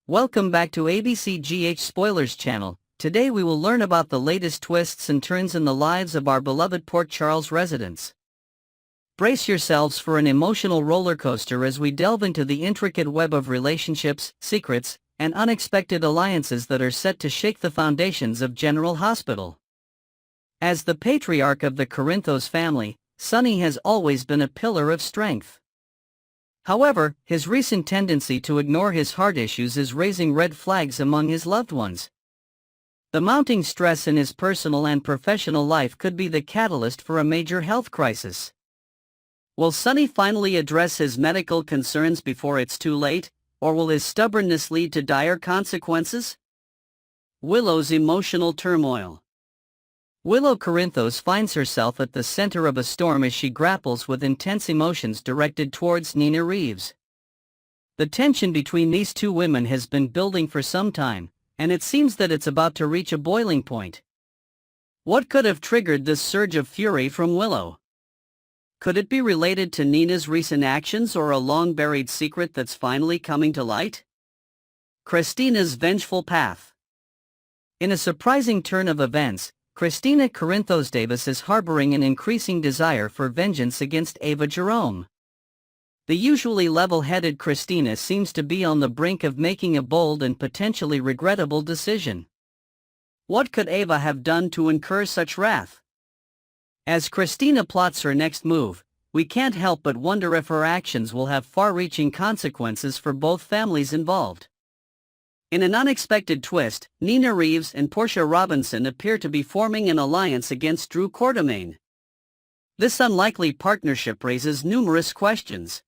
Welcome back to ABCGH Spoilers channel. Today we will learn about the latest twists and turns in the lives of our beloved Port Charles residents. Brace yourselves for an emotional roller coaster as we delve into the intricate web of relationships, secrets, and unexpected alliances that are set to shake the foundations of General Hospital. As the patriarch of the Corinthos family, Sonny has always been a pillar of strength. However, his recent tendency to ignore his heart issues is raising red flags among his loved ones. The mounting stress in his personal and professional life could be the catalyst for a major health crisis. Will Sonny finally address his medical concerns before it's too late, or will his stubbornness lead to dire consequences? Willow's emotional turmoil. Willow Corinthos finds herself at the center of a storm as she grapples with intense emotions directed towards Nina Reeves. The tension between these two women has been building for some time, and it seems that it's about to reach a boiling point. What could have triggered this surge of fury from Willow? Could it be related to Nina's recent actions or a long-buried secret that's finally coming to light? Christina's vengeful path. In a surprising turn of events, Christina Corinthos Davis is harboring an increasing desire for vengeance against Ava Jerome. The usually level-headed Christina seems to be on the brink of making a bold and potentially regrettable decision. What could Ava have done to incur such wrath? As Christina plots her next move, we can't help but wonder if her actions will have far-reaching consequences for both families involved. In an unexpected twist, Nina Reeves and Portia Robinson appear to be forming an alliance against Drew Quartermaine. This unlikely partnership raises numerous questions.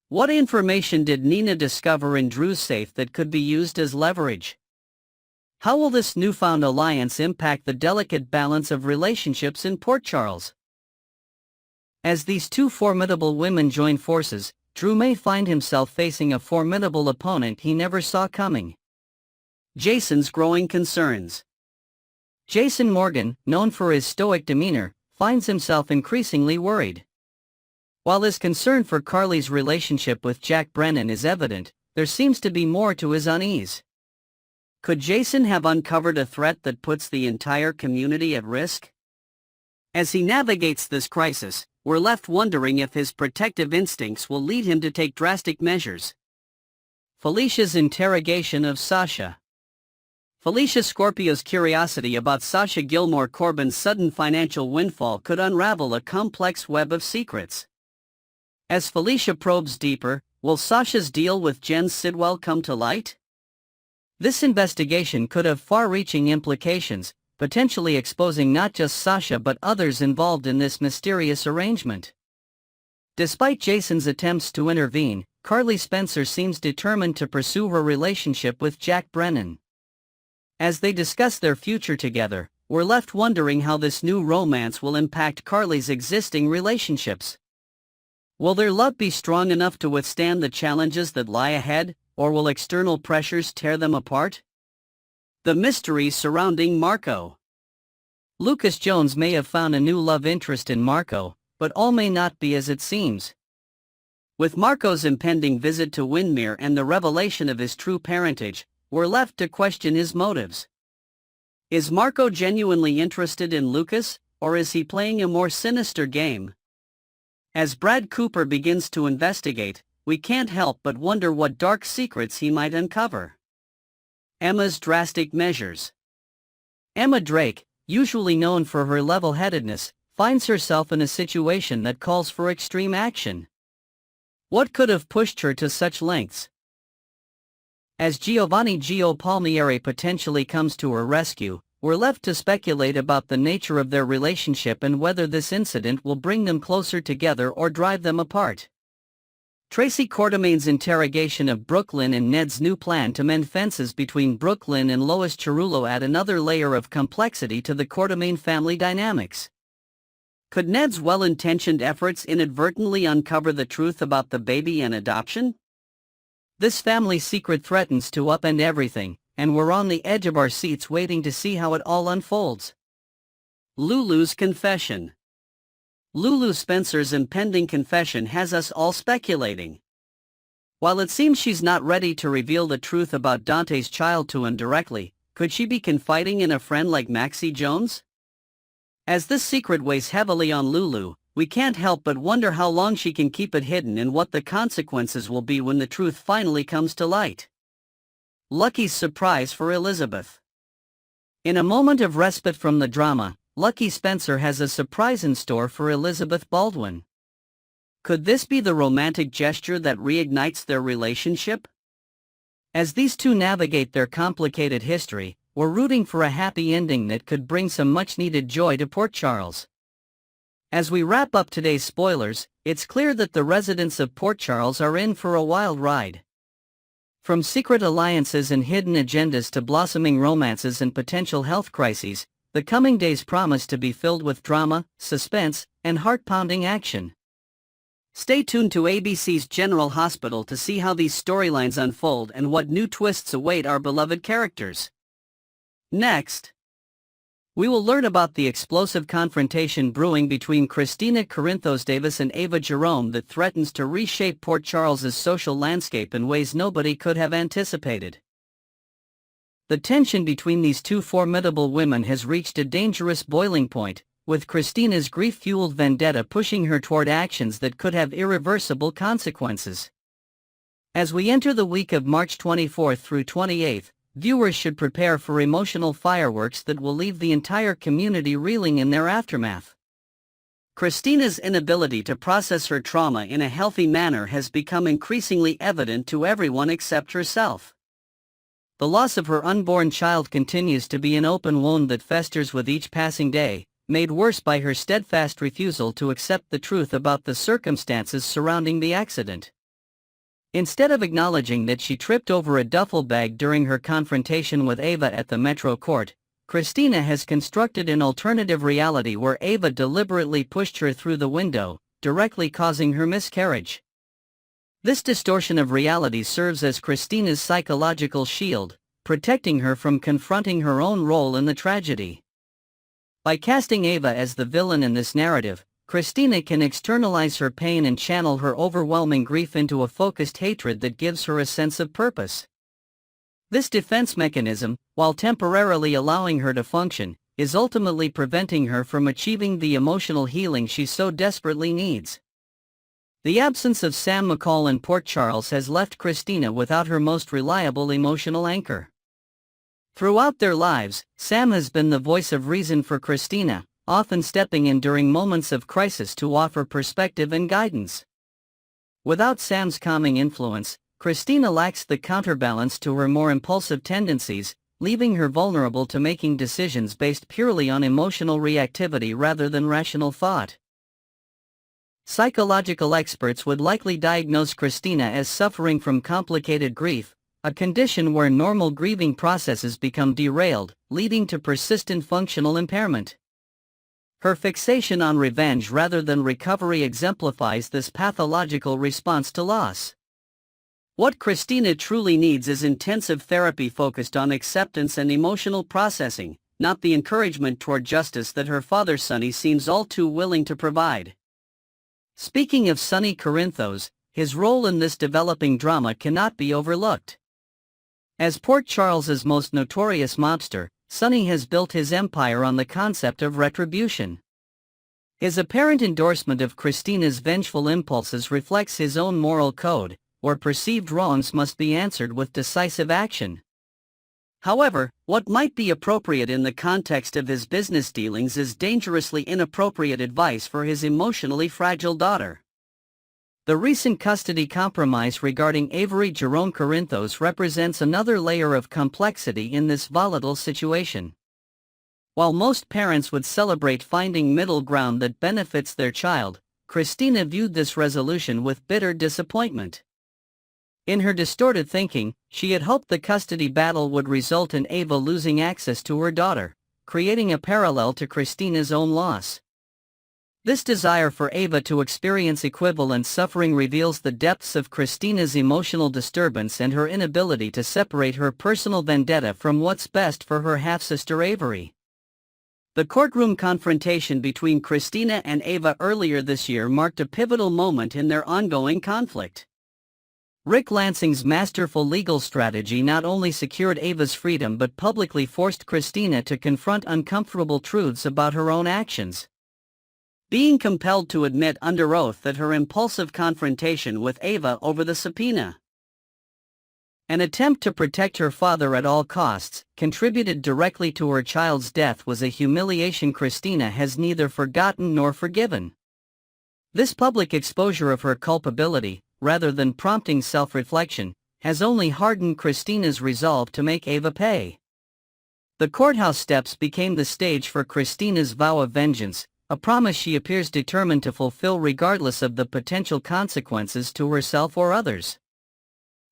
What information did Nina discover in Drew's safe that could be used as leverage? How will this newfound alliance impact the delicate balance of relationships in Port Charles? As these two formidable women join forces, Drew may find himself facing a formidable opponent he never saw coming. Jason's growing concerns. Jason Morgan, known for his stoic demeanor, finds himself increasingly worried. While his concern for Carly's relationship with Jack Brennan is evident, there seems to be more to his unease. Could Jason have uncovered a threat that puts the entire community at risk? As he navigates this crisis, we're left wondering if his protective instincts will lead him to take drastic measures. Felicia's interrogation of Sasha. Felicia Scorpio's curiosity about Sasha Gilmore Corbin's sudden financial windfall could unravel a complex web of secrets. As Felicia probes deeper, will Sasha's deal with Jen Sidwell come to light? This investigation could have far-reaching implications, potentially exposing not just Sasha but others involved in this mysterious arrangement. Despite Jason's attempts to intervene, Carly Spencer seems determined to pursue her relationship with Jack Brennan. As they discuss their future together, we're left wondering how this new romance will impact Carly's existing relationships. Will their love be strong enough to withstand the challenges that lie ahead, or will external pressures tear them apart? The mysteries surrounding Marco. Lucas Jones may have found a new love interest in Marco, but all may not be as it seems. With Marco's impending visit to Windermere and the revelation of his true parentage, we're left to question his motives. Is Marco genuinely interested in Lucas, or is he playing a more sinister game? As Brad Cooper begins to investigate, we can't help but wonder what dark secrets he might uncover. Emma's drastic measures. Emma Drake, usually known for her level-headedness, finds herself in a situation that calls for extreme action. What could have pushed her to such lengths? As Giovanni Gio Palmieri potentially comes to her rescue, we're left to speculate about the nature of their relationship and whether this incident will bring them closer together or drive them apart. Tracy Quartermaine's interrogation of Brooklyn and Ned's new plan to mend fences between Brooklyn and Lois Cerullo add another layer of complexity to the Quartermaine family dynamics. Could Ned's well-intentioned efforts inadvertently uncover the truth about the baby and adoption? This family secret threatens to upend everything, and we're on the edge of our seats waiting to see how it all unfolds. Lulu's confession. Lulu Spencer's impending confession has us all speculating. While it seems she's not ready to reveal the truth about Dante's child to him directly, could she be confiding in a friend like Maxie Jones? As this secret weighs heavily on Lulu, we can't help but wonder how long she can keep it hidden and what the consequences will be when the truth finally comes to light. Lucky's surprise for Elizabeth. In a moment of respite from the drama, Lucky Spencer has a surprise in store for Elizabeth Baldwin. Could this be the romantic gesture that reignites their relationship? As these two navigate their complicated history, we're rooting for a happy ending that could bring some much-needed joy to Port Charles. As we wrap up today's spoilers, it's clear that the residents of Port Charles are in for a wild ride. From secret alliances and hidden agendas to blossoming romances and potential health crises, the coming days promise to be filled with drama, suspense, and heart-pounding action. Stay tuned to ABC's General Hospital to see how these storylines unfold and what new twists await our beloved characters. Next, we will learn about the explosive confrontation brewing between Christina Corinthos Davis and Ava Jerome that threatens to reshape Port Charles's social landscape in ways nobody could have anticipated. The tension between these two formidable women has reached a dangerous boiling point, with Christina's grief-fueled vendetta pushing her toward actions that could have irreversible consequences. As we enter the week of March 24th through 28th, viewers should prepare for emotional fireworks that will leave the entire community reeling in their aftermath. Christina's inability to process her trauma in a healthy manner has become increasingly evident to everyone except herself. The loss of her unborn child continues to be an open wound that festers with each passing day, made worse by her steadfast refusal to accept the truth about the circumstances surrounding the accident. Instead of acknowledging that she tripped over a duffel bag during her confrontation with Ava at the Metro Court, Christina has constructed an alternative reality where Ava deliberately pushed her through the window, directly causing her miscarriage. This distortion of reality serves as Christina's psychological shield, protecting her from confronting her own role in the tragedy. By casting Ava as the villain in this narrative, Christina can externalize her pain and channel her overwhelming grief into a focused hatred that gives her a sense of purpose. This defense mechanism, while temporarily allowing her to function, is ultimately preventing her from achieving the emotional healing she so desperately needs. The absence of Sam McCall in Port Charles has left Christina without her most reliable emotional anchor. Throughout their lives, Sam has been the voice of reason for Christina, often stepping in during moments of crisis to offer perspective and guidance. Without Sam's calming influence, Christina lacks the counterbalance to her more impulsive tendencies, leaving her vulnerable to making decisions based purely on emotional reactivity rather than rational thought. Psychological experts would likely diagnose Christina as suffering from complicated grief, a condition where normal grieving processes become derailed, leading to persistent functional impairment. Her fixation on revenge rather than recovery exemplifies this pathological response to loss. What Christina truly needs is intensive therapy focused on acceptance and emotional processing, not the encouragement toward justice that her father Sonny seems all too willing to provide. Speaking of Sonny Corinthos, his role in this developing drama cannot be overlooked. As Port Charles's most notorious mobster, Sonny has built his empire on the concept of retribution. His apparent endorsement of Christina's vengeful impulses reflects his own moral code, where perceived wrongs must be answered with decisive action. However, what might be appropriate in the context of his business dealings is dangerously inappropriate advice for his emotionally fragile daughter. The recent custody compromise regarding Avery Jerome Corinthos represents another layer of complexity in this volatile situation. While most parents would celebrate finding middle ground that benefits their child, Christina viewed this resolution with bitter disappointment. In her distorted thinking, she had hoped the custody battle would result in Ava losing access to her daughter, creating a parallel to Christina's own loss. This desire for Ava to experience equivalent suffering reveals the depths of Christina's emotional disturbance and her inability to separate her personal vendetta from what's best for her half-sister Avery. The courtroom confrontation between Christina and Ava earlier this year marked a pivotal moment in their ongoing conflict. Rick Lansing's masterful legal strategy not only secured Ava's freedom but publicly forced Christina to confront uncomfortable truths about her own actions. Being compelled to admit under oath that her impulsive confrontation with Ava over the subpoena, an attempt to protect her father at all costs, contributed directly to her child's death, was a humiliation Christina has neither forgotten nor forgiven. This public exposure of her culpability, rather than prompting self-reflection, has only hardened Christina's resolve to make Ava pay. The courthouse steps became the stage for Christina's vow of vengeance, a promise she appears determined to fulfill regardless of the potential consequences to herself or others.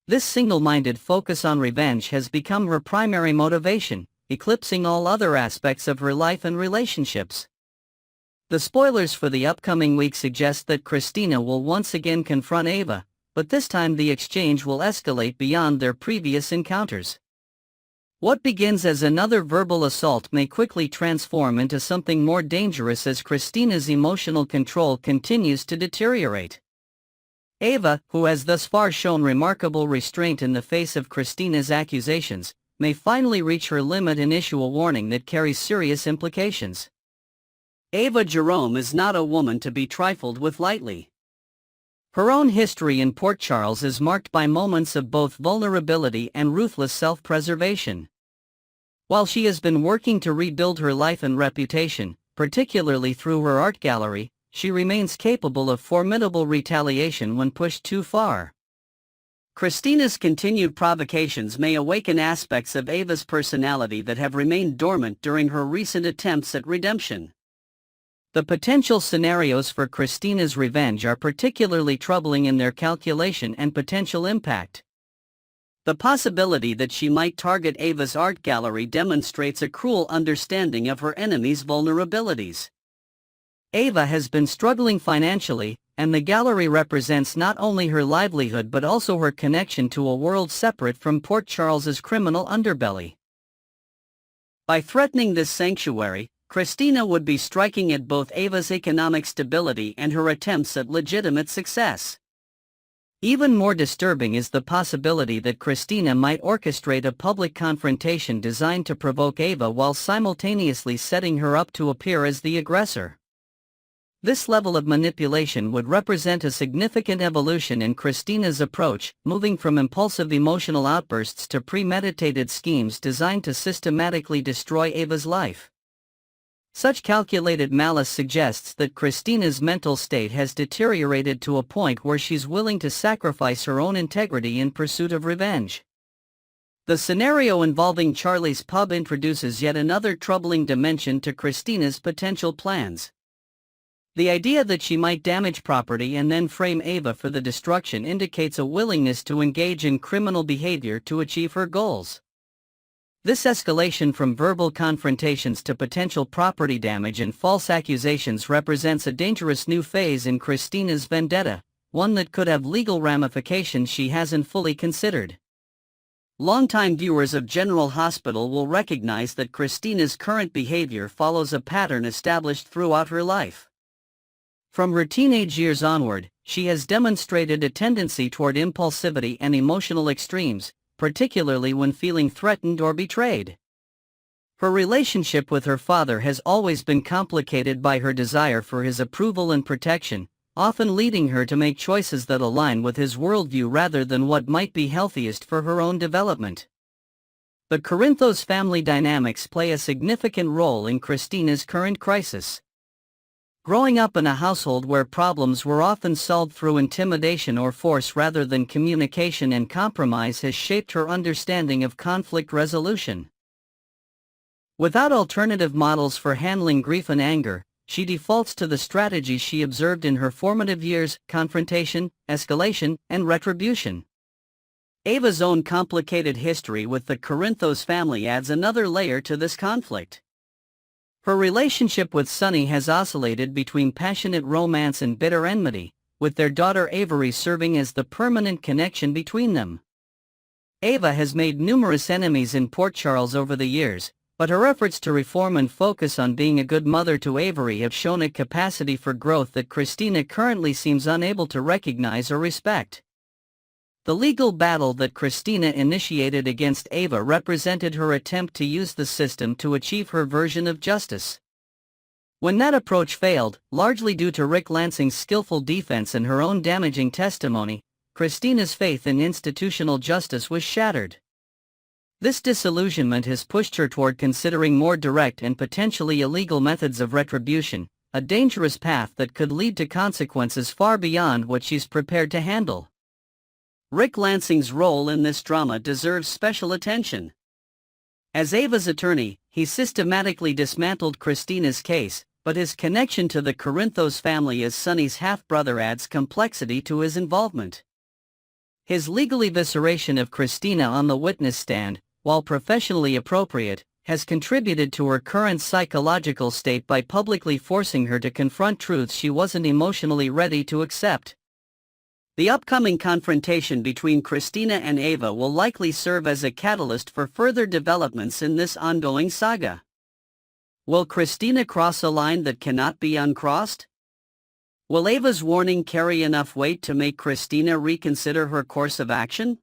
This single-minded focus on revenge has become her primary motivation, eclipsing all other aspects of her life and relationships. The spoilers for the upcoming week suggest that Christina will once again confront Ava, but this time the exchange will escalate beyond their previous encounters. What begins as another verbal assault may quickly transform into something more dangerous as Christina's emotional control continues to deteriorate. Ava, who has thus far shown remarkable restraint in the face of Christina's accusations, may finally reach her limit and issue a warning that carries serious implications. Ava Jerome is not a woman to be trifled with lightly. Her own history in Port Charles is marked by moments of both vulnerability and ruthless self-preservation. While she has been working to rebuild her life and reputation, particularly through her art gallery, she remains capable of formidable retaliation when pushed too far. Christina's continued provocations may awaken aspects of Ava's personality that have remained dormant during her recent attempts at redemption. The potential scenarios for Christina's revenge are particularly troubling in their calculation and potential impact. The possibility that she might target Ava's art gallery demonstrates a cruel understanding of her enemy's vulnerabilities. Ava has been struggling financially, and the gallery represents not only her livelihood but also her connection to a world separate from Port Charles's criminal underbelly. By threatening this sanctuary, Christina would be striking at both Ava's economic stability and her attempts at legitimate success. Even more disturbing is the possibility that Christina might orchestrate a public confrontation designed to provoke Ava while simultaneously setting her up to appear as the aggressor. This level of manipulation would represent a significant evolution in Christina's approach, moving from impulsive emotional outbursts to premeditated schemes designed to systematically destroy Ava's life. Such calculated malice suggests that Christina's mental state has deteriorated to a point where she's willing to sacrifice her own integrity in pursuit of revenge. The scenario involving Charlie's pub introduces yet another troubling dimension to Christina's potential plans. The idea that she might damage property and then frame Ava for the destruction indicates a willingness to engage in criminal behavior to achieve her goals. This escalation from verbal confrontations to potential property damage and false accusations represents a dangerous new phase in Christina's vendetta, one that could have legal ramifications she hasn't fully considered. Longtime viewers of General Hospital will recognize that Christina's current behavior follows a pattern established throughout her life. From her teenage years onward, she has demonstrated a tendency toward impulsivity and emotional extremes, particularly when feeling threatened or betrayed. Her relationship with her father has always been complicated by her desire for his approval and protection, often leading her to make choices that align with his worldview rather than what might be healthiest for her own development. The Corinthos family dynamics play a significant role in Christina's current crisis. Growing up in a household where problems were often solved through intimidation or force rather than communication and compromise has shaped her understanding of conflict resolution. Without alternative models for handling grief and anger, she defaults to the strategies she observed in her formative years: confrontation, escalation, and retribution. Ava's own complicated history with the Corinthos family adds another layer to this conflict. Her relationship with Sonny has oscillated between passionate romance and bitter enmity, with their daughter Avery serving as the permanent connection between them. Ava has made numerous enemies in Port Charles over the years, but her efforts to reform and focus on being a good mother to Avery have shown a capacity for growth that Christina currently seems unable to recognize or respect. The legal battle that Christina initiated against Ava represented her attempt to use the system to achieve her version of justice. When that approach failed, largely due to Rick Lansing's skillful defense and her own damaging testimony, Christina's faith in institutional justice was shattered. This disillusionment has pushed her toward considering more direct and potentially illegal methods of retribution, a dangerous path that could lead to consequences far beyond what she's prepared to handle. Rick Lansing's role in this drama deserves special attention. As Ava's attorney, he systematically dismantled Christina's case, but his connection to the Corinthos family as Sonny's half-brother adds complexity to his involvement. His legal evisceration of Christina on the witness stand, while professionally appropriate, has contributed to her current psychological state by publicly forcing her to confront truths she wasn't emotionally ready to accept. The upcoming confrontation between Christina and Ava will likely serve as a catalyst for further developments in this ongoing saga. Will Christina cross a line that cannot be uncrossed? Will Ava's warning carry enough weight to make Christina reconsider her course of action?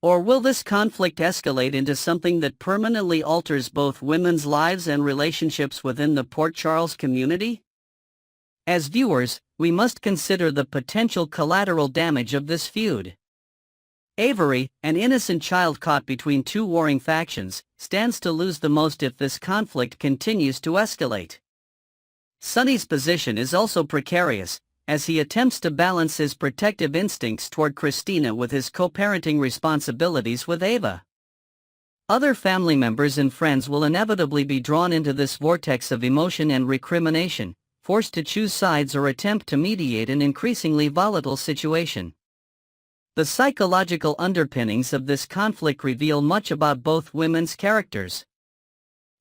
Or will this conflict escalate into something that permanently alters both women's lives and relationships within the Port Charles community? As viewers, we must consider the potential collateral damage of this feud. Avery, an innocent child caught between two warring factions, stands to lose the most if this conflict continues to escalate. Sonny's position is also precarious, as he attempts to balance his protective instincts toward Christina with his co-parenting responsibilities with Ava. Other family members and friends will inevitably be drawn into this vortex of emotion and recrimination, forced to choose sides or attempt to mediate an increasingly volatile situation. The psychological underpinnings of this conflict reveal much about both women's characters.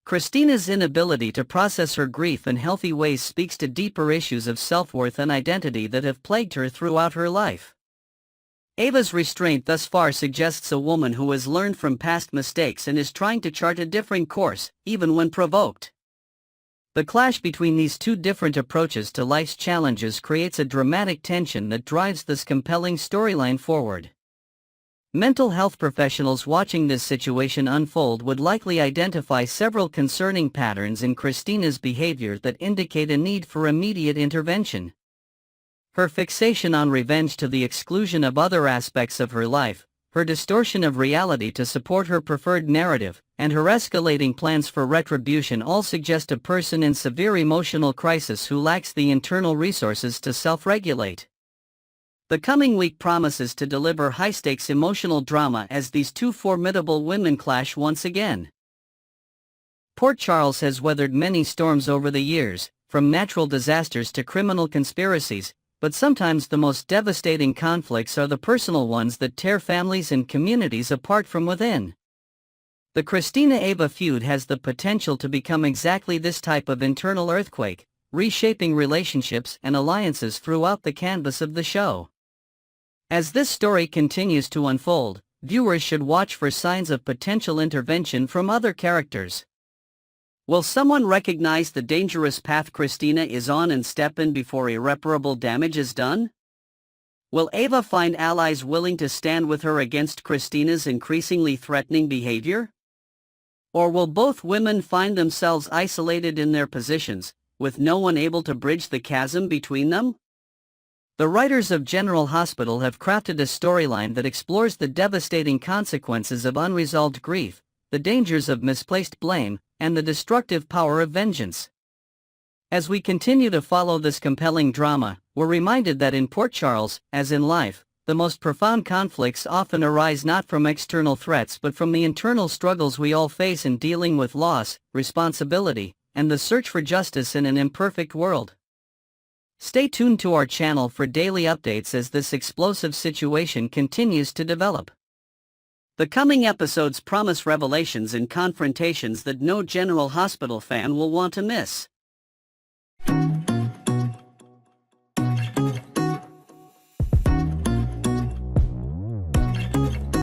Christina's inability to process her grief in healthy ways speaks to deeper issues of self-worth and identity that have plagued her throughout her life. Ava's restraint thus far suggests a woman who has learned from past mistakes and is trying to chart a different course, even when provoked. The clash between these two different approaches to life's challenges creates a dramatic tension that drives this compelling storyline forward. Mental health professionals watching this situation unfold would likely identify several concerning patterns in Christina's behavior that indicate a need for immediate intervention. Her fixation on revenge to the exclusion of other aspects of her life, her distortion of reality to support her preferred narrative, and her escalating plans for retribution all suggest a person in severe emotional crisis who lacks the internal resources to self-regulate. The coming week promises to deliver high-stakes emotional drama as these two formidable women clash once again. Port Charles has weathered many storms over the years, from natural disasters to criminal conspiracies, but sometimes the most devastating conflicts are the personal ones that tear families and communities apart from within. The Christina-Ava feud has the potential to become exactly this type of internal earthquake, reshaping relationships and alliances throughout the canvas of the show. As this story continues to unfold, viewers should watch for signs of potential intervention from other characters. Will someone recognize the dangerous path Christina is on and step in before irreparable damage is done? Will Ava find allies willing to stand with her against Christina's increasingly threatening behavior? Or will both women find themselves isolated in their positions, with no one able to bridge the chasm between them? The writers of General Hospital have crafted a storyline that explores the devastating consequences of unresolved grief, the dangers of misplaced blame, and the destructive power of vengeance. As we continue to follow this compelling drama, we're reminded that in Port Charles, as in life, the most profound conflicts often arise not from external threats but from the internal struggles we all face in dealing with loss, responsibility, and the search for justice in an imperfect world. Stay tuned to our channel for daily updates as this explosive situation continues to develop. The coming episodes promise revelations and confrontations that no General Hospital fan will want to miss.